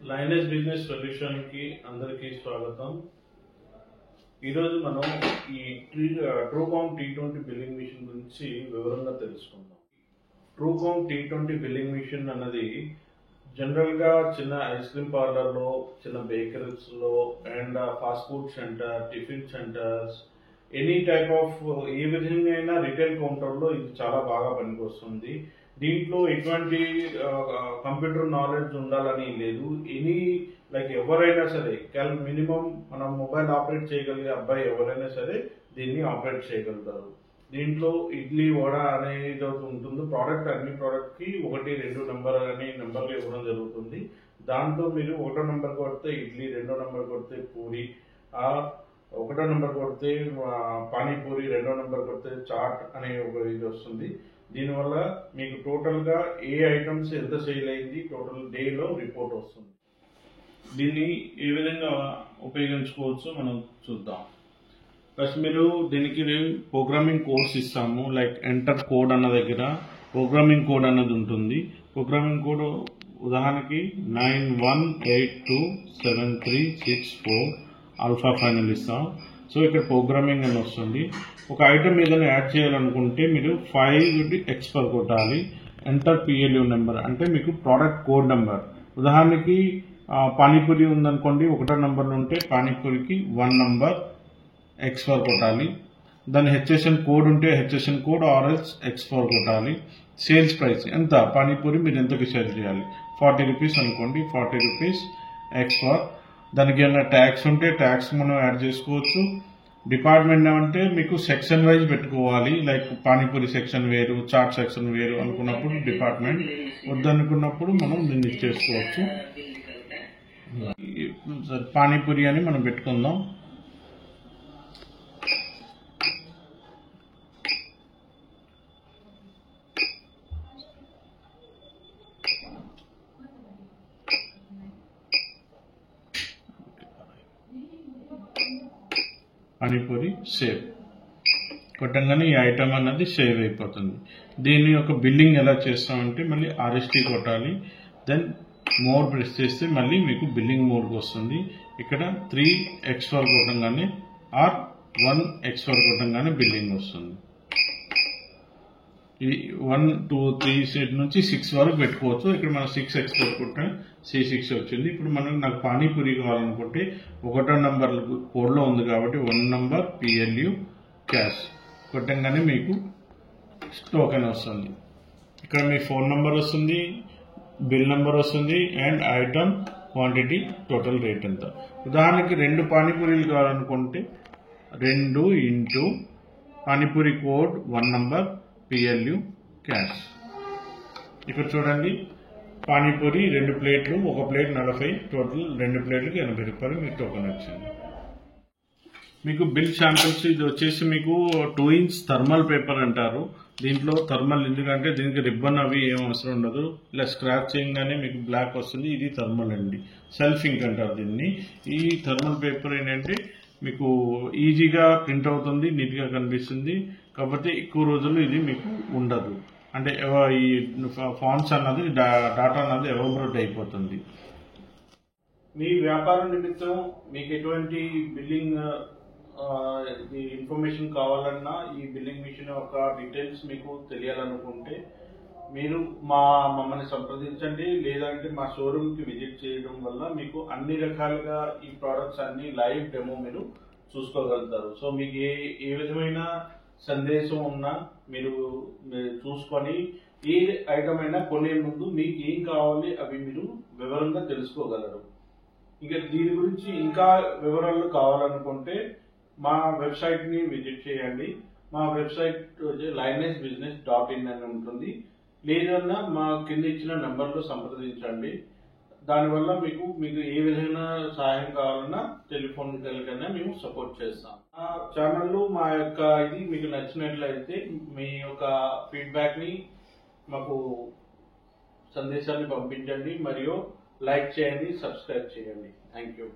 లైనస్ business solution కి అందరికీ స్వాగతం. ఈరోజు మనం ఈ ట్రూకామ్ T20 బిల్లింగ్ మిషన్ గురించి వివరంగా తెలుసుకుందాం. ట్రూకామ్ T20 బిల్లింగ్ మిషన్ అన్నది జనరల్ గా చిన్న ఐస్ క్రీమ్ పార్లర్ లో, చిన్న బేకరీస్ లో and fast food centre, tiffin centres, any type of ఏ విధంగా అయినా రిటైల్ కౌంటర్ లో ఇది చాలా బాగా పనికొస్తుంది. దీంట్లో ఎటువంటి కంప్యూటర్ నాలెడ్జ్ ఉండాలని లేదు. ఎవరైనా సరే మినిమం మనం మొబైల్ ఆపరేట్ చేయగలిగే అబ్బాయి ఎవరైనా సరే దీన్ని ఆపరేట్ చేయగలుగుతారు. దీంట్లో ఇడ్లీ వడ అనేది ఉంటుంది. అన్ని ప్రోడక్ట్ కి 1, 2 నెంబర్ అనే నెంబర్లు ఇవ్వడం జరుగుతుంది. దాంట్లో మీరు 1వ నెంబర్ కొడితే ఇడ్లీ, 2వ నెంబర్ కొడితే పూరి, 1వ నెంబర్ కొడితే పానీపూరి, 2వ నెంబర్ కొడితే చాట్ అనే ఒక ఇది వస్తుంది. దీనివల్ల మీకు టోటల్ గా ఏ ఐటమ్స్ ఎంత సేల్ అయింది టోటల్ డేలో రిపోర్ట్ వస్తుంది. దీన్ని ఏ విధంగా ఉపయోగించుకోవచ్చు మనం చూద్దాం. ఫస్ట్ మీరు దీనికి ప్రోగ్రామింగ్ కోడ్స్ ఇస్తాము. లైక్ ఎంటర్ కోడ్ అన్న దగ్గర ప్రోగ్రామింగ్ కోడ్ అన్నది ఉంటుంది. ప్రోగ్రామింగ్ కోడ్ ఉదాహరణకి 91827364 ఆల్ఫా ఫైనల్ ఇస్తాం. సో ఇక్కడ ప్రోగ్రామింగ్ అని వస్తుంది. ఒక ఐటమ్ ఏదైనా యాడ్ చేయాలనుకుంటే మీరు 5x కొట్టాలి. ఎంటర్ PLU నెంబర్ అంటే మీకు ప్రోడక్ట్ కోడ్ నెంబర్. ఉదాహరణకి పానీపూరి ఉందనుకోండి, 1వ నెంబర్ ఉంటే పానీపూరికి 1 నంబర్ X4 కొట్టాలి. దాని HSN కోడ్ ఉంటే HSN కోడ్ ఆర్ఎల్స్ X4 కొట్టాలి. సేల్స్ ప్రైస్ ఎంత, పానీపూరి మీరు ఎంతకి సేల్ చేయాలి, 40 రూపీస్ అనుకోండి, 40 రూపీస్ X4. దానికి ఏమైనా ట్యాక్స్ ఉంటే ట్యాక్స్ మనం యాడ్ చేసుకోవచ్చు. డిపార్ట్మెంట్ అంటే మీకు సెక్షన్ వైజ్ పెట్టుకోవాలి. లైక్ పానీపూరి సెక్షన్ వేరు, చాట్ సెక్షన్ వేరు అనుకున్నప్పుడు డిపార్ట్మెంట్, వద్దనుకున్నప్పుడు మనం దీన్ని చేసుకోవచ్చు. పానీపూరి అని మనం పెట్టుకుందాం. పానీపూరి సేవ్ కొట్టంగానే ఈ ఐటమ్ అన్నది సేవ్ అయిపోతుంది. దీని యొక్క బిల్లింగ్ ఎలా చేస్తామంటే మళ్ళీ RST కొట్టాలి. దెన్ మోడ్ ప్రెస్ చేస్తే మళ్ళీ మీకు బిల్లింగ్ మోడ్కి వస్తుంది. ఇక్కడ 3x4 కొట్టంగానే ఆర్ 1x4 కొట్టంగానే బిల్లింగ్ వస్తుంది. ఇది 1, 2, 3 సెట్ నుంచి 6 వరకు పెట్టుకోవచ్చు. ఇక్కడ మనం 6x4 కొట్టాం, C6 వచ్చింది. ఇప్పుడు నాకు పానీపూరి కావాలనుకుంటే 1వ నంబర్ కోడ్లో ఉంది కాబట్టి 1 నంబర్ PLU క్యాష్ కొట్టంగానే మీకు టోకెన్ వస్తుంది. ఇక్కడ మీ ఫోన్ నంబర్ వస్తుంది, బిల్ నంబర్ వస్తుంది and item quantity, total rate ఎంత. ఉదాహరణకి 2 పానీపూరీలు కావాలనుకుంటే 2 into panipuri code 1 number PLU cash. ఇక్కడ చూడండి, పానీపూరి 2 ప్లేట్లు, 1 ప్లేట్ 40, టోటల్ 2 ప్లేట్లకి 80 రూపాయలు మీకు టోకెన్ వచ్చింది. మీకు బిల్ శాంపిల్స్ ఇది వచ్చేసి మీకు 2 ఇంచ్ థర్మల్ పేపర్ అంటారు. దీంట్లో థర్మల్ ఎందుకంటే దీనికి రిబ్బన్ అవి ఏం అవసరం ఉండదు. ఇలా స్క్రాచ్ చేయగానే మీకు బ్లాక్ వస్తుంది. ఇది థర్మల్ అండి, సెల్ఫ్ ఇంక్ అంటారు దీన్ని. ఈ థర్మల్ పేపర్ ఏంటంటే మీకు ఈజీగా ప్రింట్ అవుతుంది, నీట్గా కనిపిస్తుంది. కాబట్టి ఎక్కువ రోజులు ఇది మీకు ఉండదు. అంటే ఈ ఫాంట్స్ అన్నది డాటా అన్నది ఎవబరేట్ అయిపోతుంది. మీ వ్యాపారం నిమిత్తం మీకు ఎటువంటి బిల్లింగ్ ఇన్ఫర్మేషన్ కావాలన్నా, ఈ బిల్లింగ్ మిషన్ యొక్క డీటెయిల్స్ మీకు తెలియాలనుకుంటే మీరు మమ్మల్ని సంప్రదించండి. లేదంటే మా షోరూమ్కి విజిట్ చేయడం వల్ల మీకు అన్ని రకాలుగా ఈ ప్రోడక్ట్స్ అన్ని లైవ్ డెమో మీరు చూసుకోగలుగుతారు. సో మీకు ఏ విధమైన సందేశం ఉన్నా మీరు చూసుకొని ఏ ఐటమ్ అయినా కొనే ముందు మీకు ఏం కావాలి అవి మీరు వివరంగా తెలుసుకోగలరు. ఇంకా దీని గురించి ఇంకా వివరాలు కావాలనుకుంటే మా వెబ్సైట్ని విజిట్ చేయండి. మా వెబ్సైట్ linusbusiness.in అని ఉంటుంది. లేదన్నా మా కింద ఇచ్చిన నెంబర్లో సంప్రదించండి. దానివల్ల మీకు ఏ విధమైన సహాయం కావాలన్నా టెలిఫోన్ కన్నా మేము సపోర్ట్ చేస్తాం. ఆ ఛానల్లో మా యొక్క ఇది మీకు నచ్చినట్లయితే మీ యొక్క ఫీడ్బ్యాక్ని మాకు సందేశాన్ని పంపించండి, మరియు లైక్ చేయండి, సబ్స్క్రైబ్ చేయండి. Thank you.